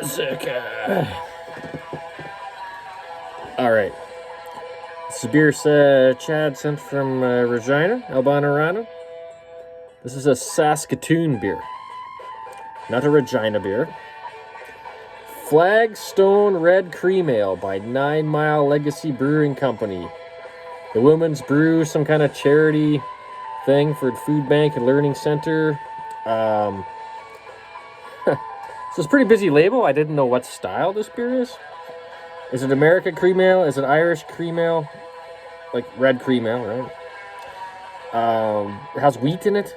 Beerzerker. All right. This is beer Chad sent from Regina, Albanarana. This is a Saskatoon beer, not a Regina beer. Flagstone Red Cream Ale by 9 Mile Legacy Brewing Company. The Women's Brew, some kind of charity thing for Food Bank and Learning Center. So it's a pretty busy label. I didn't know what style this beer is. Is it American cream ale? Is it Irish cream ale? Like red cream ale, right? It has wheat in it.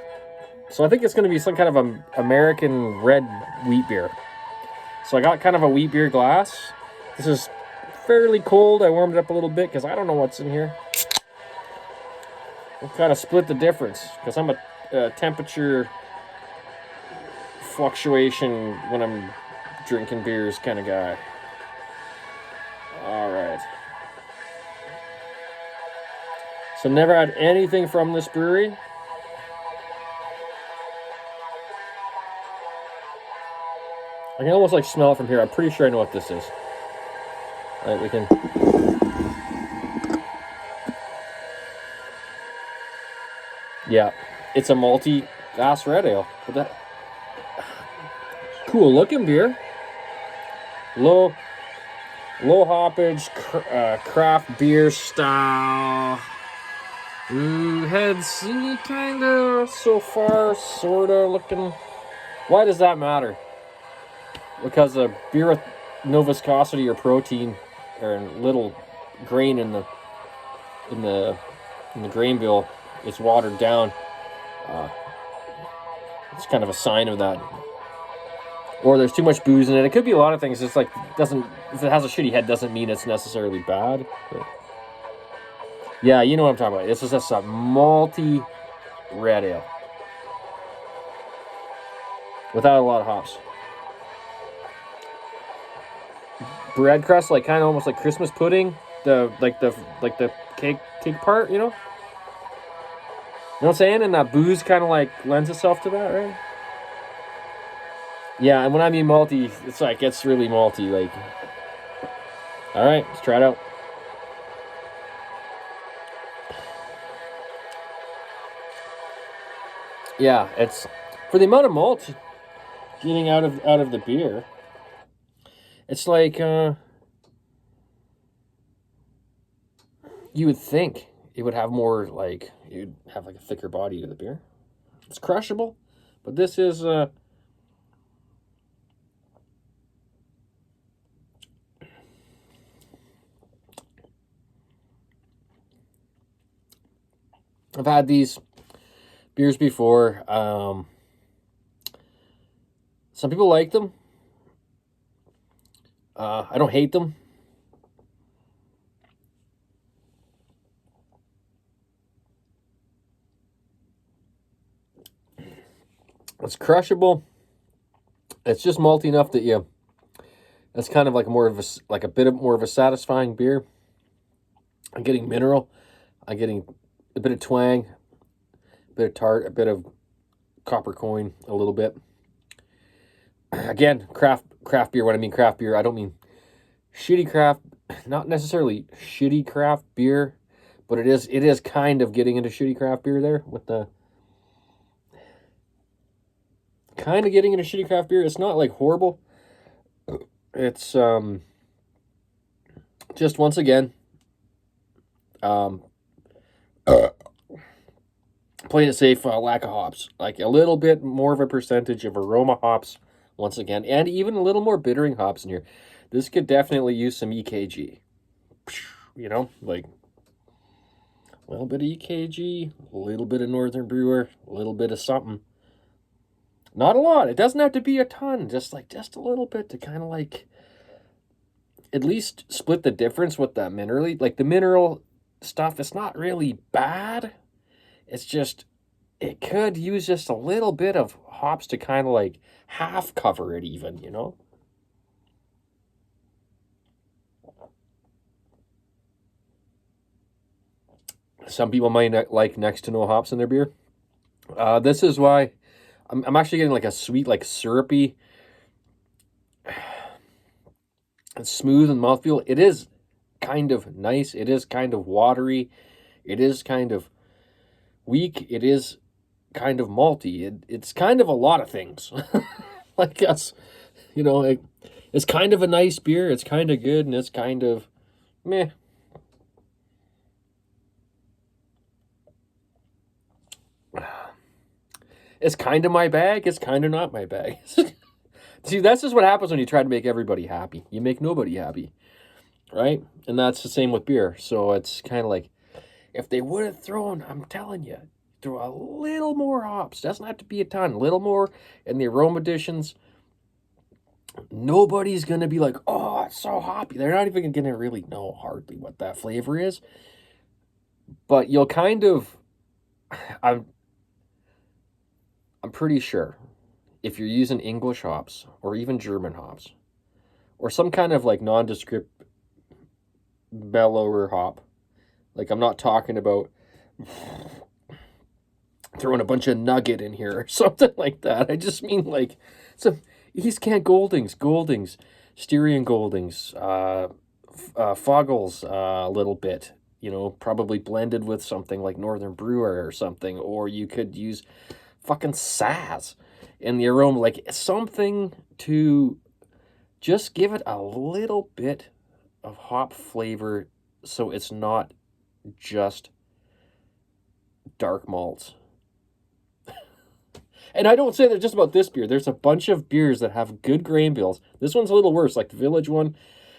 So I think it's going to be some kind of an American red wheat beer. So I got kind of a wheat beer glass. This is fairly cold. I warmed it up a little bit because I don't know what's in here. We'll kind of split the difference because I'm a temperature fluctuation when I'm drinking beers kind of guy. All right. So never had anything from this brewery. I can almost like smell it from here. I'm pretty sure I know what this is. All right, we can. Yeah, it's a malty glass red ale. But that cool looking beer. Low hoppage, craft beer style. Heads kind of so far, sort of looking. Why does that matter? Because a beer with no viscosity or protein or little grain in the grain bill is watered down. It's kind of a sign of that. Or there's too much booze in it. It could be a lot of things. It's like if it has a shitty head, doesn't mean it's necessarily bad. But yeah, you know what I'm talking about. This is just a malty red ale without a lot of hops. Bread crust, like kind of almost like Christmas pudding. The cake part, you know? You know what I'm saying? And that booze kind of like lends itself to that, right? Yeah, and when I mean malty, it's really malty. Like, all right, let's try it out. Yeah, it's for the amount of malt getting out of the beer. It's like you would think it would have more like you'd have like a thicker body to the beer. It's crushable, but this is I've had these beers before. Some people like them. I don't hate them. It's crushable. It's just malty enough that it's kind of like a bit more of a satisfying beer. I'm getting mineral. I'm getting a bit of twang, a bit of tart, a bit of copper coin, a little bit. Again, craft beer. When I mean craft beer, I don't mean shitty craft, not necessarily shitty craft beer, but it is kind of getting into shitty craft beer there with the kind of getting into shitty craft beer. It's not like horrible. It's just once again playing it safe, lack of hops, like a little bit more of a percentage of aroma hops once again, and even a little more bittering hops in here. This could definitely use some EKG. You know, like a little bit of EKG, a little bit of Northern Brewer, a little bit of something. Not a lot. It doesn't have to be a ton. Just a little bit to kind of like at least split the difference with that minerally. Like the mineral stuff, it's not really bad. It's just it could use just a little bit of hops to kind of like half cover it even, you know? Some people might like next to no hops in their beer. This is why I'm actually getting like a sweet, like syrupy It's smooth and mouthfeel. It is kind of nice. It is kind of watery. It is kind of weak. It is kind of malty. It's kind of a lot of things. Like us, it's kind of a nice beer. It's kind of good, and it's kind of meh. It's kind of my bag. It's kind of not my bag. See, that's just what happens when you try to make everybody happy. You make nobody happy, right? And that's the same with beer. So it's kind of like, if they would have thrown, I'm telling you, throw a little more hops. Doesn't have to be a ton. A little more in the aroma additions. Nobody's going to be like, oh, it's so hoppy. They're not even going to really know hardly what that flavor is. But you'll kind of, I'm pretty sure if you're using English hops or even German hops or some kind of like nondescript mellower hop, like I'm not talking about throwing a bunch of nugget in here or something like that. I just mean like some East Kent Goldings, Styrian Goldings, Foggles a little bit, probably blended with something like Northern Brewer or something, or you could use fucking Saaz in the aroma, like something to just give it a little bit of hop flavor so it's not just dark malts. And I don't say that just about this beer. There's a bunch of beers that have good grain bills. This one's a little worse. Like the Village one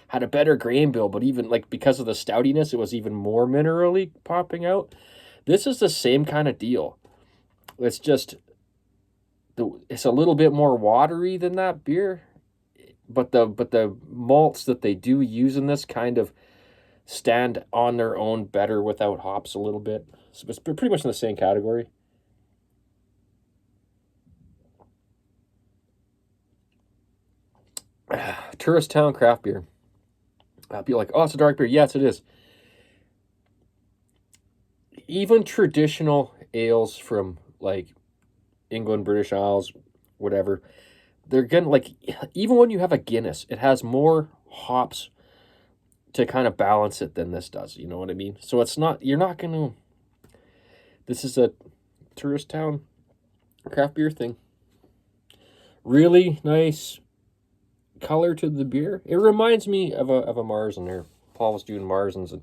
had a better grain bill, but even like because of the stoutiness, it was even more minerally popping out. This is the same kind of deal. It's just it's a little bit more watery than that beer, but the malts that they do use in this kind of stand on their own better without hops a little bit. So it's pretty much in the same category. Tourist town craft beer. I'd be like, oh, it's a dark beer. Yes, it is. Even traditional ales from like England, British Isles, whatever, they're gonna like, even when you have a Guinness, it has more hops to kind of balance it than this does. You know what I mean? So it's not, you're not gonna, this is a tourist town craft beer thing. Really nice color to the beer. It reminds me of a Marzen there. Paul was doing Marzens, and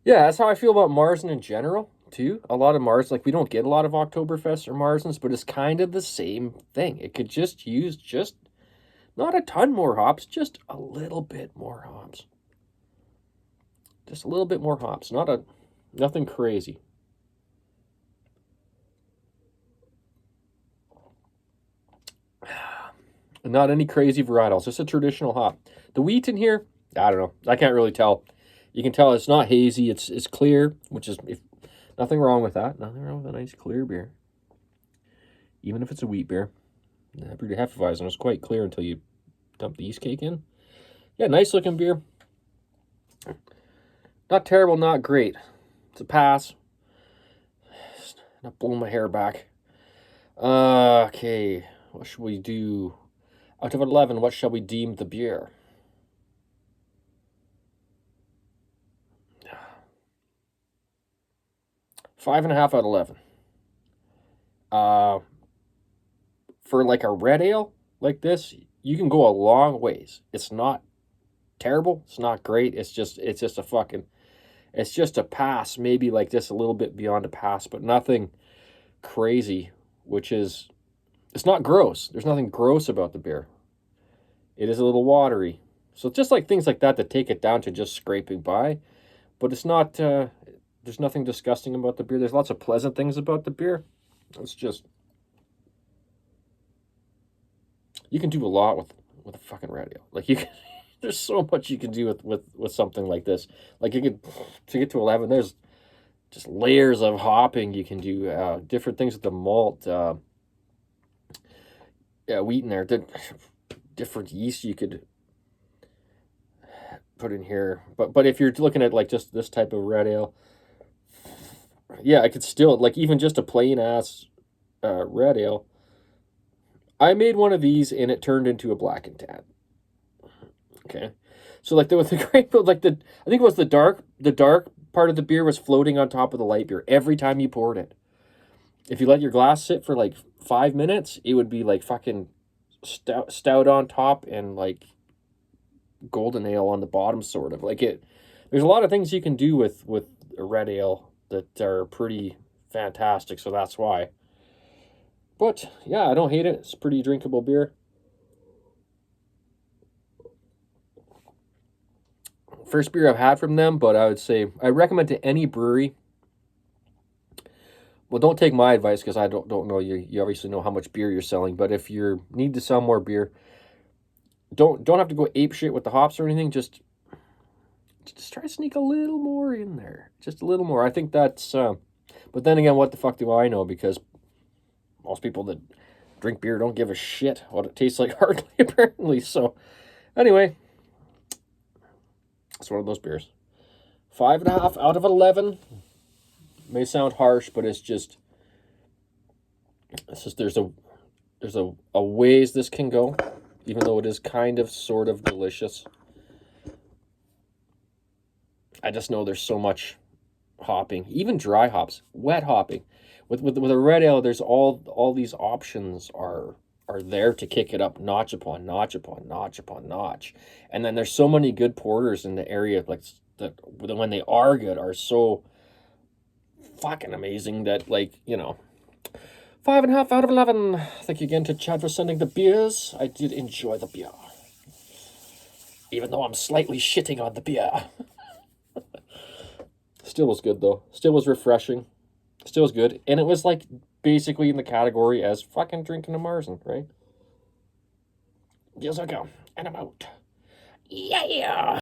yeah, that's how I feel about Marzen in general too. A lot of Mars, like we don't get a lot of Oktoberfest or Marzens, but it's kind of the same thing. It could just use just not a ton more hops, just a little bit more hops. Just a little bit more hops. Nothing crazy. Not any crazy varietals, just a traditional hop. The wheat in here, I don't know. I can't really tell. You can tell it's not hazy. It's clear, which is nothing wrong with that. Nothing wrong with a nice clear beer. Even if it's a wheat beer. I brewed a Hefeweizen. It was quite clear until you dump the yeast cake in. Yeah, nice looking beer. Not terrible, not great. It's a pass. Not blowing my hair back. Okay, what should we do? Out of 11, what shall we deem the beer? 5.5 out of 11. For like a red ale like this, you can go a long ways. It's not terrible. It's not great. It's just a pass. Maybe like just a little bit beyond a pass, but nothing crazy. It's not gross. There's nothing gross about the beer. It is a little watery. So just like things like that take it down to just scraping by. But it's not, there's nothing disgusting about the beer. There's lots of pleasant things about the beer. It's just, you can do a lot with a fucking red ale. Like there's so much you can do with something like this. Like to get to 11, there's just layers of hopping you can do, different things with the malt, wheat in there. Different yeast you could put in here, but if you're looking at like just this type of red ale, yeah, I could still like even just a plain ass red ale. I made one of these and it turned into a black and tan. Okay. So like with the grape, like I think it was the dark part of the beer was floating on top of the light beer every time you poured it. If you let your glass sit for like 5 minutes, it would be like fucking stout on top and like golden ale on the bottom, sort of. Like it. There's a lot of things you can do with a red ale that are pretty fantastic. So that's why. But yeah, I don't hate it. It's a pretty drinkable beer. First beer I've had from them, but I would say I recommend to any brewery. Well, don't take my advice because I don't know you obviously know how much beer you're selling. But if you need to sell more beer, don't have to go ape shit with the hops or anything. Just try to sneak a little more in there, just a little more. I think that's. But then again, what the fuck do I know? Because most people that drink beer don't give a shit what it tastes like hardly, apparently. So anyway, it's one of those beers. 5.5 out of 11. May sound harsh, but it's just there's a ways this can go, even though it is kind of sort of delicious. I just know there's so much hopping, even dry hops, wet hopping. With a red ale, there's all these options are there to kick it up notch upon notch upon notch upon notch. And then there's so many good porters in the area, like that when they are good are so fucking amazing that, like, 5.5 out of 11. Thank you again to Chad for sending the beers. I did enjoy the beer, even though I'm slightly shitting on the beer. Still was good though. Still was refreshing. Still was good, and it was like basically in the category as fucking drinking a Marzen, right? Beerzerker, and I'm out. Yeah.